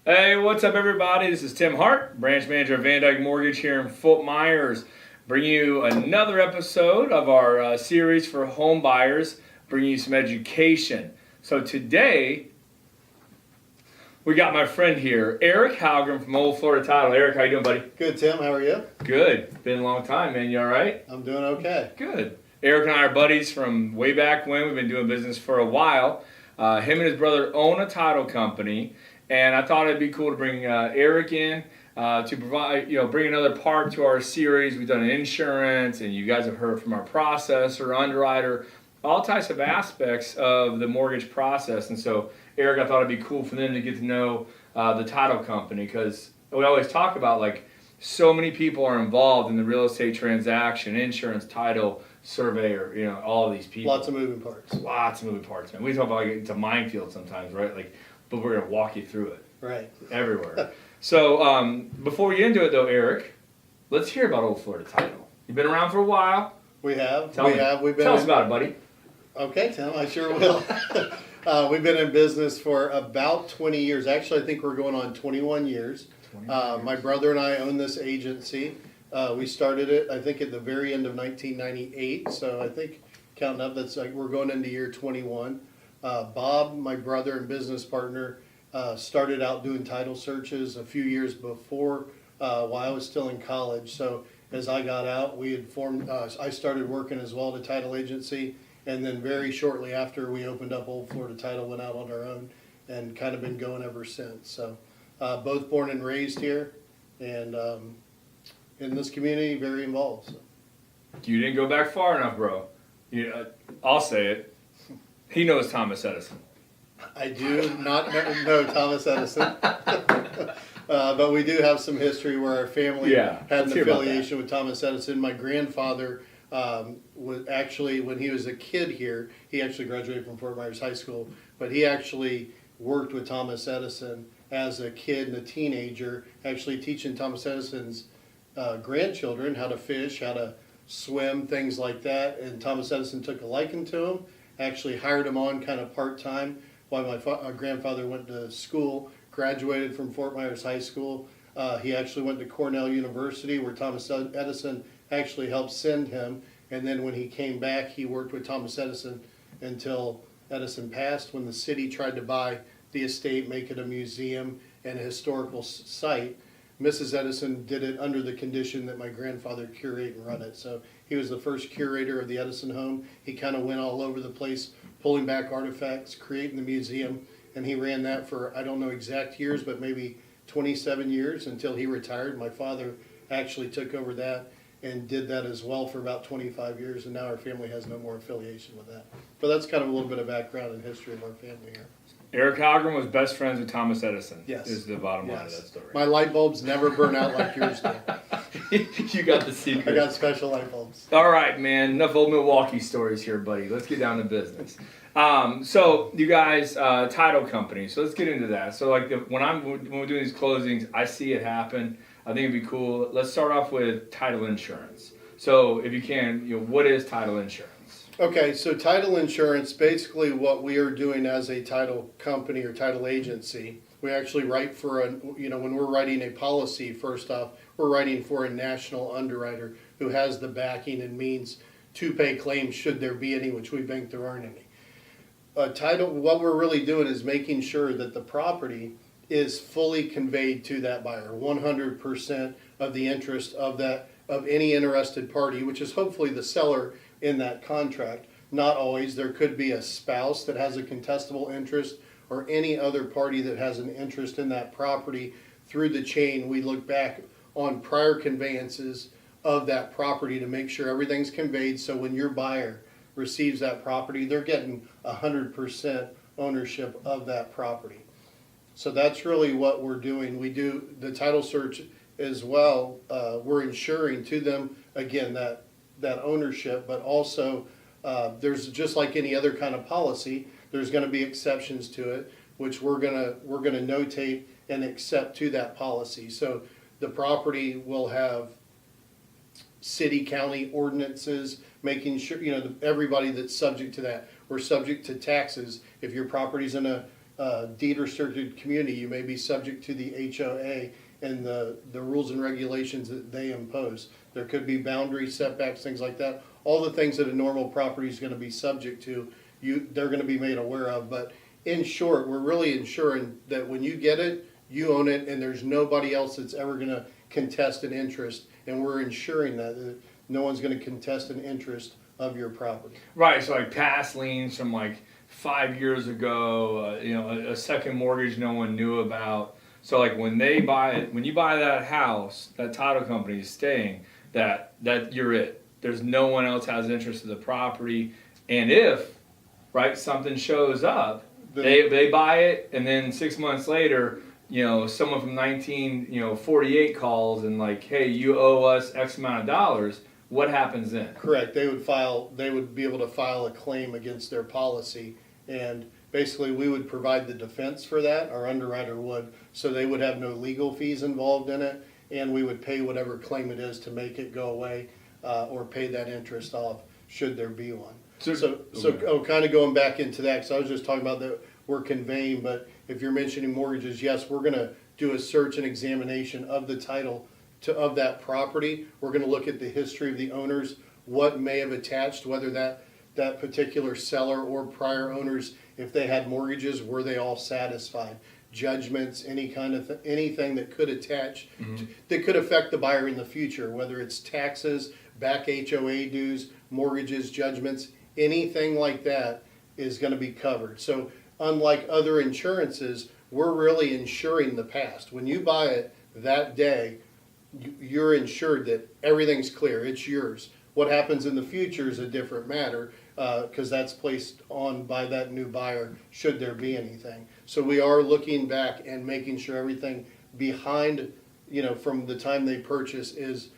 Hey, what's up, everybody? This is Tim Hart, branch manager of VanDyk Mortgage here in Fort Myers. Bringing you another episode of our series for home buyers, bringing you some education. So today, we got my friend here, Erik Halgrim from Old Florida Title. Erik, how you doing, buddy? Good, Tim. How are you? Good. Been a long time, man. You all right? I'm doing okay. Good. Erik and I are buddies from way back when. We've been doing business for a while. Him and his brother own a title company. And I thought it'd be cool to bring Erik in to provide, bring another part to our series. We've done insurance, and you guys have heard from our processor, underwriter, all types of aspects of the mortgage process. And so, Erik, I thought it'd be cool for them to get to know the title company, because we always talk about, like, so many people are involved in the real estate transaction, insurance, title, surveyor, all of these people. Lots of moving parts. Lots of moving parts, man. We talk about, like, it's a minefield sometimes, right? Like, but we're going to walk you through it. Right. Everywhere. So before we get into it, though, Erik, let's hear about Old Florida Title. You've been around for a while. We have. Tell us about it, buddy. Okay, Tim, I sure will. We've been in business for about 20 years. Actually, I think we're going on 21 years. My brother and I own this agency. We started it, I think, at the very end of 1998. So I think, counting up, that's like we're going into year 21. Bob, my brother and business partner, started out doing title searches a few years before while I was still in college. So as I got out, we had formed, I started working as well at a title agency. And then very shortly after, we opened up Old Florida Title, went out on our own, and kind of been going ever since. So both born and raised here, and in this community, very involved. So. You didn't go back far enough, bro. I'll say it. He knows Thomas Edison. I do not know Thomas Edison, but we do have some history where our family had an affiliation with Thomas Edison. My grandfather was actually, when he was a kid here, he actually graduated from Fort Myers High School, but he actually worked with Thomas Edison as a kid and a teenager, actually teaching Thomas Edison's grandchildren how to fish, how to swim, things like that. And Thomas Edison took a liking to him, actually hired him on kind of part-time while my grandfather went to school, graduated from Fort Myers High School. He actually went to Cornell University, where Thomas Edison actually helped send him. And then when he came back, he worked with Thomas Edison until Edison passed, when the city tried to buy the estate, make it a museum and a historical site. Mrs. Edison did it under the condition that my grandfather curate and run it. So he was the first curator of the Edison home. He kind of went all over the place, pulling back artifacts, creating the museum, and he ran that for, I don't know exact years, but maybe 27 years until he retired. My father actually took over that and did that as well for about 25 years, and now our family has no more affiliation with that. But that's kind of a little bit of background and history of our family here. Erik Halgrim was best friends with Thomas Edison. Yes. Is the bottom line of that story. My light bulbs never burn out like yours do. You got the secret. I got special light bulbs. All right, man. Enough old Milwaukee stories here, buddy. Let's get down to business. So you guys, title company. So let's get into that. So like when we're doing these closings, I see it happen. I think it'd be cool. Let's start off with title insurance. So if you can, what is title insurance? Okay, so title insurance, basically what we are doing as a title company or title agency, we actually write for when we're writing a policy, first off, we're writing for a national underwriter who has the backing and means to pay claims should there be any, which we think there aren't any. What we're really doing is making sure that the property is fully conveyed to that buyer, 100% of the interest of any interested party, which is hopefully the seller in that contract. Not always. There could be a spouse that has a contestable interest, or any other party that has an interest in that property. Through the chain, we look back on prior conveyances of that property to make sure everything's conveyed, so when your buyer receives that property, they're getting 100% ownership of that property. So that's really what we're doing. We do the title search as well. We're ensuring to them, again, that ownership, but also there's, just like any other kind of policy, there's going to be exceptions to it, which we're gonna notate and accept to that policy. So the property will have city, county ordinances, making sure, everybody that's subject to that. We're subject to taxes. If your property's in a deed restricted community, you may be subject to the HOA and the rules and regulations that they impose. There could be boundary setbacks, things like that. All the things that a normal property is going to be subject to, they're going to be made aware of. But in short, we're really ensuring that when you get it, you own it, and there's nobody else that's ever going to contest an interest. And we're ensuring that no one's going to contest an interest of your property. Right. So like past liens from like 5 years ago, a second mortgage no one knew about. So like when you buy that house, that title company is saying that you're it. There's no one else has interest in the property, and if something shows up, they buy it, and then 6 months later, someone from 1948 calls and like, hey, you owe us X amount of dollars. What happens then? Correct. They would be able to file a claim against their policy, and basically we would provide the defense for that. Our underwriter would, so they would have no legal fees involved in it, and we would pay whatever claim it is to make it go away, or pay that interest off should there be one. Kind of going back into that, because I was just talking about that we're conveying, but if you're mentioning mortgages, yes, we're going to do a search and examination of the title of that property. We're going to look at the history of the owners, what may have attached, whether that particular seller or prior owners, if they had mortgages, were they all satisfied? Judgments, anything that could attach, that could affect the buyer in the future, whether it's taxes, back HOA dues, mortgages, judgments, anything like that is going to be covered. So unlike other insurances, we're really insuring the past. When you buy it that day, you're insured that everything's clear, it's yours. What happens in the future is a different matter, because that's placed on by that new buyer should there be anything. So we are looking back and making sure everything behind, from the time they purchase is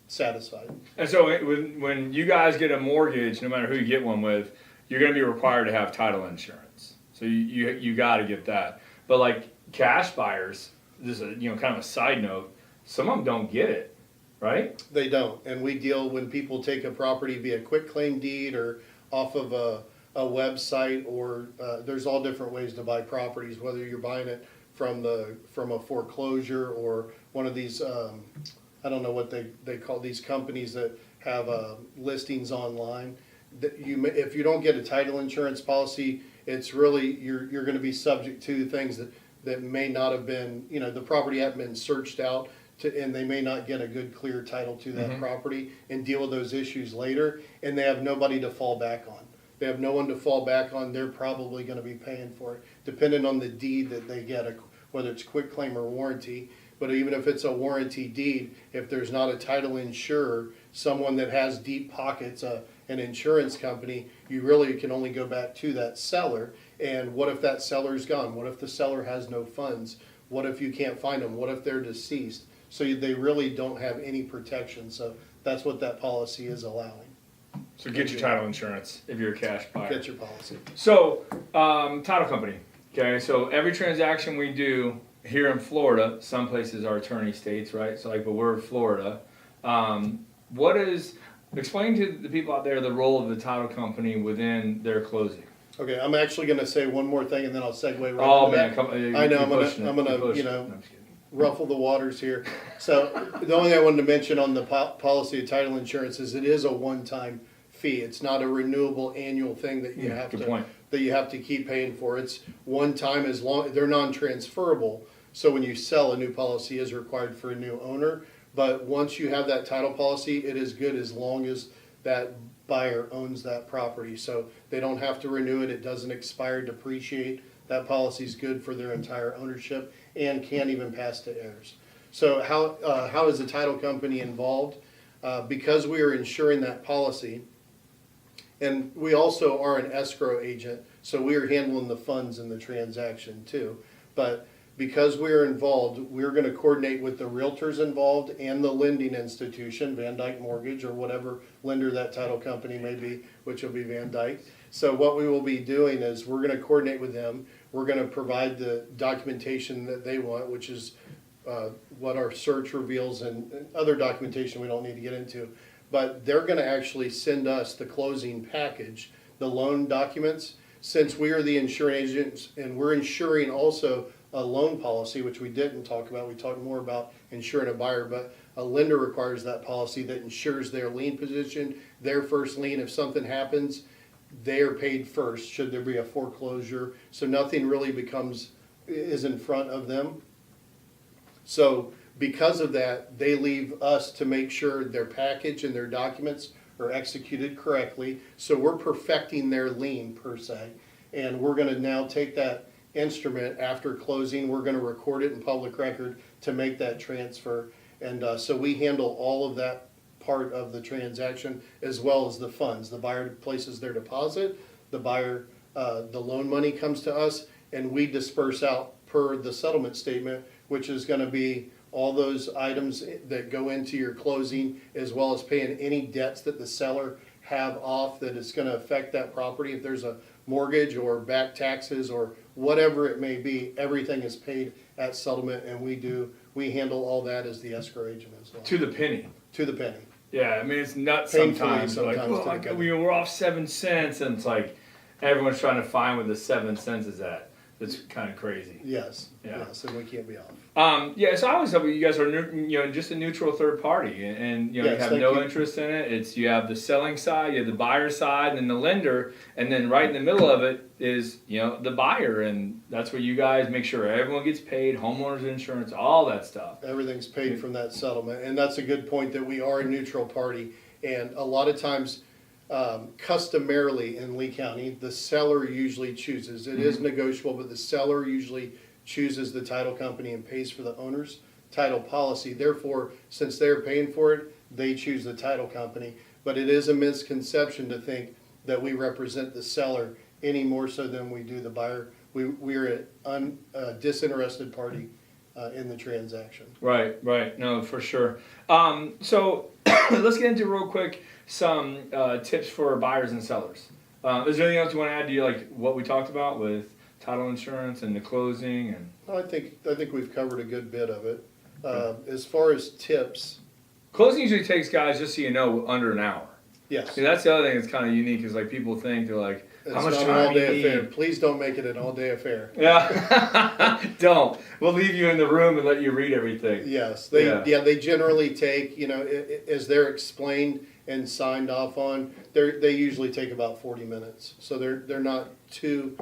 satisfied. And so when you guys get a mortgage, no matter who you get one with, you're going to be required to have title insurance. So you got to get that. But like cash buyers, this is kind of a side note, some of them don't get it, right? They don't. And we deal when people take a property via quitclaim deed or off of a website, or there's all different ways to buy properties, whether you're buying it from a foreclosure or one of these, I don't know what they call these companies that have listings online. If you don't get a title insurance policy, it's really, you're going to be subject to things that may not have been, the property hasn't been searched out, and they may not get a good clear title to that property and deal with those issues later, and they have nobody to fall back on. They have no one to fall back on. They're probably going to be paying for it, depending on the deed that they get, whether it's quitclaim or warranty. But even if it's a warranty deed, if there's not a title insurer, someone that has deep pockets, an insurance company, you really can only go back to that seller. And what if that seller's gone? What if the seller has no funds? What if you can't find them? What if they're deceased? So they really don't have any protection. So that's what that policy is allowing. So get your title insurance if you're a cash buyer. Get your policy. So title company. Okay, so every transaction we do here in Florida, some places are attorney states, right? So but we're Florida. Explain to the people out there the role of the title company within their closing. Okay, I'm actually going to say one more thing, and then I'll segue right into that. I know I'm gonna ruffle the waters here. So the only thing I wanted to mention on the policy of title insurance is it is a one-time fee. It's not a renewable annual thing that you have to keep paying for. It's one time, as long they're non-transferable. So when you sell, a new policy is required for a new owner. But once you have that title policy, it is good as long as that buyer owns that property. So they don't have to renew it. It doesn't expire, depreciate. That policy is good for their entire ownership and can't even pass to heirs. So how is the title company involved? Because we are insuring that policy, and we also are an escrow agent, so we are handling the funds in the transaction too. But because we're involved, we're going to coordinate with the realtors involved and the lending institution, VanDyk Mortgage or whatever lender that title company may be, which will be VanDyk. So what we will be doing is we're going to coordinate with them. We're going to provide the documentation that they want, which is what our search reveals and other documentation we don't need to get into. But they're going to actually send us the closing package, the loan documents. since we are the insurance agents and we're insuring also a loan policy, which we didn't talk about, we talked more about insuring a buyer, but a lender requires that policy that insures their lien position, their first lien. If something happens, they are paid first, should there be a foreclosure. So nothing really is in front of them. So because of that, they leave us to make sure their package and their documents are executed correctly. So we're perfecting their lien per se. And we're gonna now take that instrument after closing, we're gonna record it in public record to make that transfer. And so we handle all of that part of the transaction as well as the funds. The buyer places their deposit, the loan money comes to us, and we disperse out per the settlement statement, which is gonna be all those items that go into your closing, as well as paying any debts that the seller have off that is gonna affect that property. If there's a mortgage or back taxes or whatever it may be, everything is paid at settlement, and we handle all that as the escrow agent as well. To the penny. To the penny. Yeah, I mean, it's nuts Painfully sometimes. Like, well, like, we're off 7 cents, and it's like everyone's trying to find where the 7 cents is at. It's kind of crazy. Yes. Yeah. Yes, and we can't be off. Yeah, so I always tell you guys are just a neutral third party, and you Yes, have thank no you. interest in it. You have the selling side, you have the buyer side, and then the lender, and then right in the middle of it is the buyer, and that's where you guys make sure everyone gets paid, homeowners insurance, all that stuff. Everything's paid from that settlement, and that's a good point that we are a neutral party. And a lot of times, customarily in Lee County, the seller usually chooses. It is negotiable, but the seller usually chooses the title company and pays for the owner's title policy. Therefore, since they're paying for it, they choose the title company. But it is a misconception to think that we represent the seller any more so than we do the buyer. We're a disinterested party in the transaction. Right. No, for sure. So let's get into real quick some tips for buyers and sellers. Is there anything else you want to add to like what we talked about with title insurance and the closing? And I think we've covered a good bit of it. As far as tips, closing usually takes, guys, just so you know, under an hour. yes. See, that's the other thing that's kind of unique is like people think they're like, how much It's not time an all-day do you affair. need? Please don't make it an all-day affair. Yeah, don't. We'll leave you in the room and let you read everything. Yes, they generally take, as they're explained and signed off on, they usually take about 40 minutes. So they're not too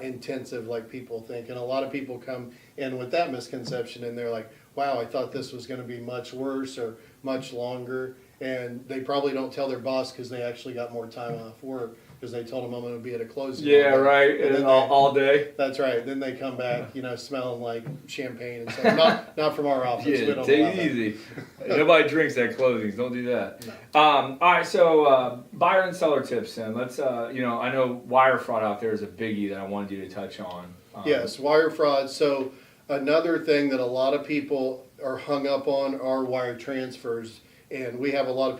intensive like people think. And a lot of people come in with that misconception and they're like, wow, I thought this was going to be much worse or much longer. And they probably don't tell their boss because they actually got more time off work because they told them I'm going to be at a closing. Yeah, right. And then all day. That's right. Then they come back, smelling like champagne and stuff. Not from our office. We Yeah, don't take allow it that. easy. Nobody drinks at closings. Don't do that. No. All right, so buyer and seller tips. Then let's. I know wire fraud out there is a biggie that I wanted you to touch on. Yes, wire fraud. So another thing that a lot of people are hung up on are wire transfers, and we have a lot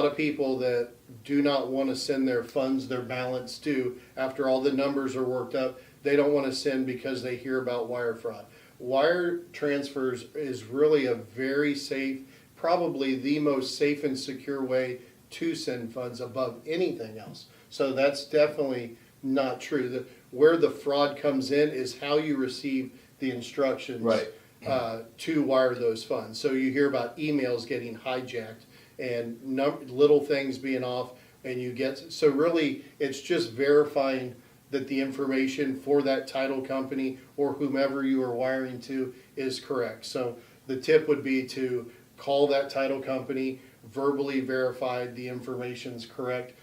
of people that do not want to send their funds, their balance due after all the numbers are worked up. They don't want to send because they hear about wire fraud. Wire transfers is really a very safe, probably the most safe and secure way to send funds above anything else. So that's definitely not true. Where the fraud comes in is how you receive the instructions to wire those funds. So you hear about emails getting hijacked and little things being off, and so really it's just verifying that the information for that title company or whomever you are wiring to is correct. So the tip would be to call that title company, verbally verify the information's correct.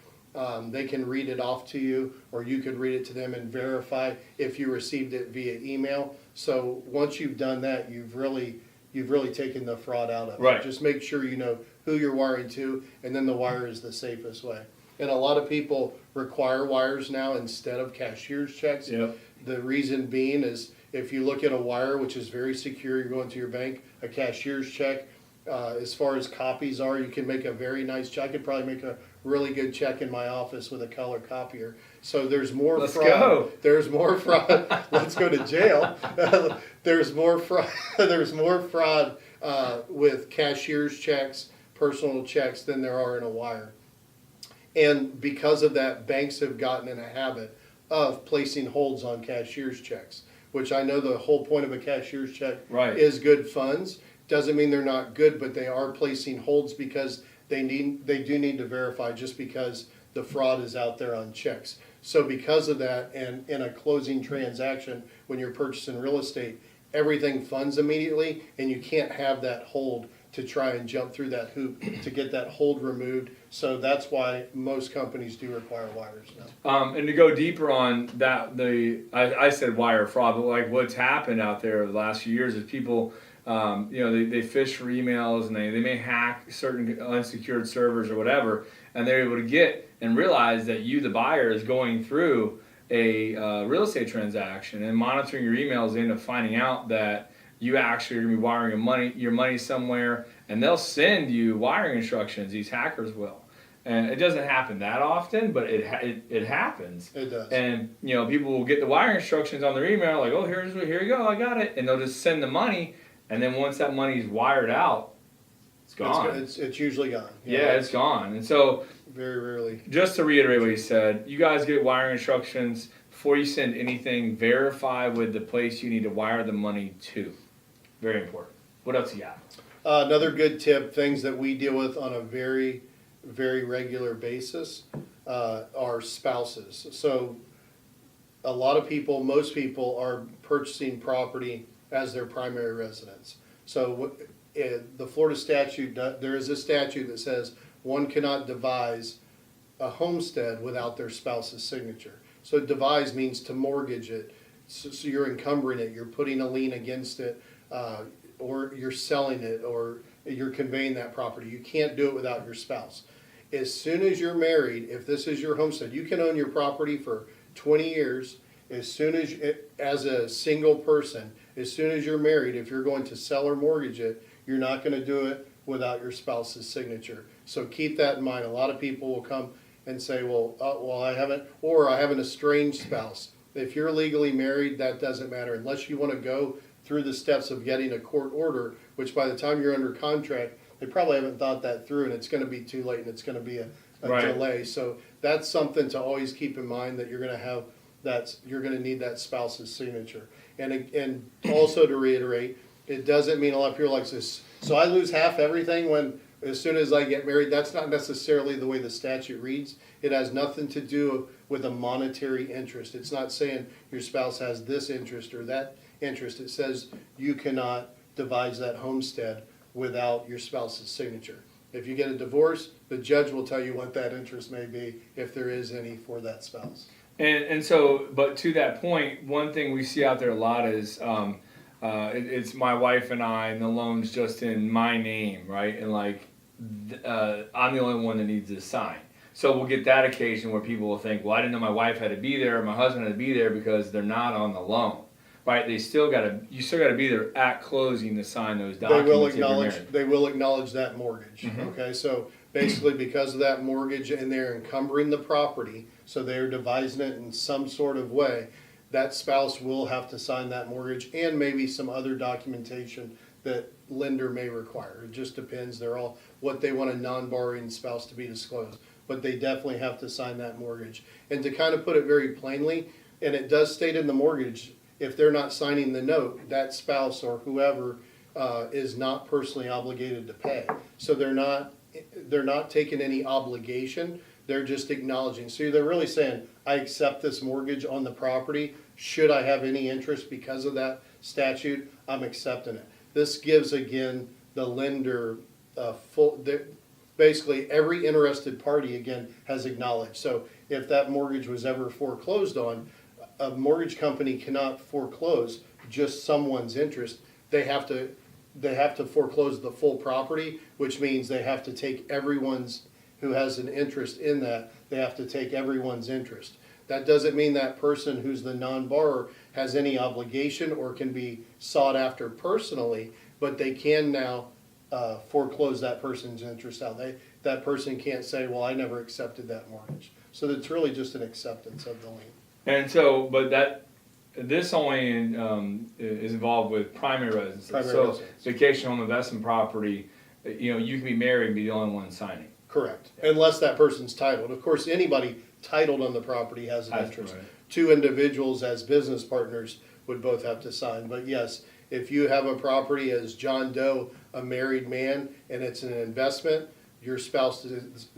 They can read it off to you, or you could read it to them and verify if you received it via email. So once you've done that, you've really taken the fraud out of it. Right. Just make sure you know who you're wiring to, and then the wire is the safest way. And a lot of people require wires now instead of cashier's checks. Yep. The reason being is if you look at a wire, which is very secure, you're going to your bank, a cashier's check, as far as copies are, you can make a very nice check. I could probably make a really good check in my office with a color copier. So there's more Let's fraud. go. There's more fraud. Let's go to jail. There's more fraud. There's more fraud with cashier's checks, personal checks, than there are in a wire. And because of that, banks have gotten in a habit of placing holds on cashier's checks, which I know the whole point of a cashier's check Right. is good funds. Doesn't mean they're not good, but they are placing holds because they do need to verify, just because the fraud is out there on checks. So because of that, and in a closing transaction, when you're purchasing real estate, everything funds immediately, and you can't have that hold to try and jump through that hoop to get that hold removed. So that's why most companies do require wires now. And to go deeper on that, I said wire fraud, but like what's happened out there the last few years is people, they fish for emails, and they may hack certain unsecured servers or whatever, and they're able to get and realize that you, the buyer, is going through a real estate transaction and monitoring your emails into finding out that you actually are going to be wiring your money somewhere, and they'll send you wiring instructions. These hackers will, and it doesn't happen that often, but it happens. It does. And people will get the wiring instructions on their email, like, oh, here you go, I got it, and they'll just send the money, and then once that money's wired out, it's gone. It's usually gone. Yeah, it's gone. And so, very rarely. Just to reiterate what you said, you guys get wiring instructions before you send anything. Verify with the place you need to wire the money to. Very important. What else you got? Another good tip, things that we deal with on a very, very regular basis, are spouses. So a lot of people, most people, are purchasing property as their primary residence. So the Florida statute, there is a statute that says one cannot devise a homestead without their spouse's signature. So devise means to mortgage it. So you're encumbering it, you're putting a lien against it, or you're selling it, or you're conveying that property. You can't do it without your spouse. As soon as you're married, if this is your homestead, you can own your property for 20 years. As a single person, as soon as you're married, if you're going to sell or mortgage it, you're not going to do it without your spouse's signature. So keep that in mind. A lot of people will come and say, I have an estranged spouse. If you're legally married, that doesn't matter unless you want to go through the steps of getting a court order, which by the time you're under contract, they probably haven't thought that through, and it's going to be too late, and it's going to be a Right. delay. So that's something to always keep in mind, that you're going to have you're going to need that spouse's signature. And also to reiterate, it doesn't mean, a lot of people like this, so I lose half everything as soon as I get married. That's not necessarily the way the statute reads. It has nothing to do with a monetary interest. It's not saying your spouse has this interest or that interest. It says you cannot devise that homestead without your spouse's signature. If you get a divorce, the judge will tell you what that interest may be, if there is any, for that spouse. And so, but to that point, one thing we see out there a lot is it's my wife and I, and the loan's just in my name, right? And I'm the only one that needs to sign. So we'll get that occasion where people will think, well, I didn't know my wife had to be there, or my husband had to be there, because they're not on the loan, right? You still got to be there at closing to sign those documents. They will acknowledge that mortgage. Mm-hmm. Okay, so basically, because of that mortgage, and they're encumbering the property, so they're devising it in some sort of way, that spouse will have to sign that mortgage, and maybe some other documentation that lender may require. It just depends. They're all what they want a non-borrowing spouse to be disclosed, but they definitely have to sign that mortgage. And to kind of put it very plainly, and it does state in the mortgage, if they're not signing the note, that spouse or whoever is not personally obligated to pay. So they're not taking any obligation. They're just acknowledging. So they're really saying, I accept this mortgage on the property. Should I have any interest because of that statute, I'm accepting it. This gives, again, the lender basically every interested party, again, has acknowledged. So if that mortgage was ever foreclosed on, a mortgage company cannot foreclose just someone's interest. They have to foreclose the full property, which means they have to take everyone's who has an interest in that. They have to take everyone's interest. That doesn't mean that person who's the non-borrower has any obligation or can be sought after personally, but they can now foreclose that person's interest out. That person can't say, well, I never accepted that mortgage. So it's really just an acceptance of the lien. And so, but this only is involved with primary residences. Residence. Vacation home investment property, you can be married and be the only one signing. Correct. Yeah. Unless that person's titled. Of course, anybody titled on the property has an interest. Right. two individuals as business partners would both have to sign. But yes, if you have a property as John Doe, a married man, and it's an investment, your spouse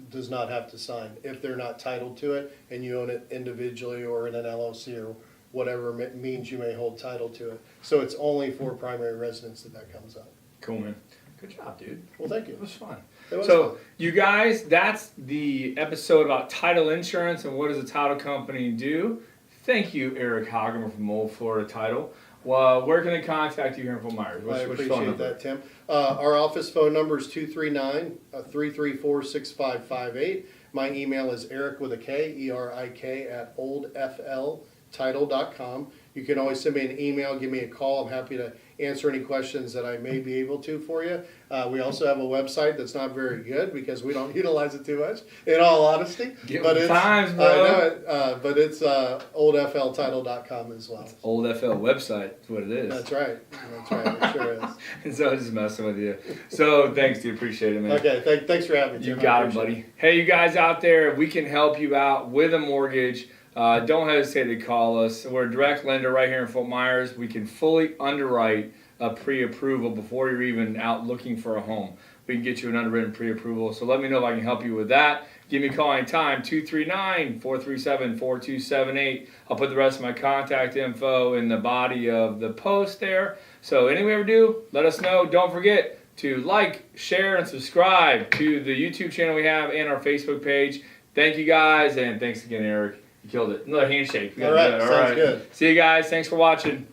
does not have to sign if they're not titled to it and you own it individually or in an LLC or whatever means you may hold title to it. So it's only for primary residence that comes up. Cool, man. Good job, dude. Well, thank you. It was fun. Fun. You guys, that's the episode about title insurance and what does a title company do. Thank you, Erik Halgrim from Old Florida Title. Well, where can they contact you here in Fort Myers? I appreciate that, Tim. Our office phone number is 239-334-6558. My email is Erik with a K, E-R-I-K, at oldfltitle.com. You can always send me an email, give me a call. I'm happy to answer any questions that I may be able to for you. We also have a website that's not very good because we don't utilize it too much, in all honesty. But it's times, bro. But it's oldfltitle.com as well. Old FL website is what it is. That's right. That's right. It sure is. And so I'm just messing with you. So thanks, dude. Appreciate it, man. Okay. Thanks for having me. You got it, buddy. Hey, you guys out there, we can help you out with a mortgage. Don't hesitate to call us. We're a direct lender right here in Fort Myers. We can fully underwrite a pre-approval before you're even out looking for a home. We can get you an underwritten pre-approval. So let me know if I can help you with that. Give me a call anytime, 239-437-4278. I'll put the rest of my contact info in the body of the post there. So anything we ever do, let us know. Don't forget to like, share, and subscribe to the YouTube channel we have and our Facebook page. Thank you guys, and thanks again, Erik. You killed it. Another handshake. All right. Sounds good. See you guys. Thanks for watching.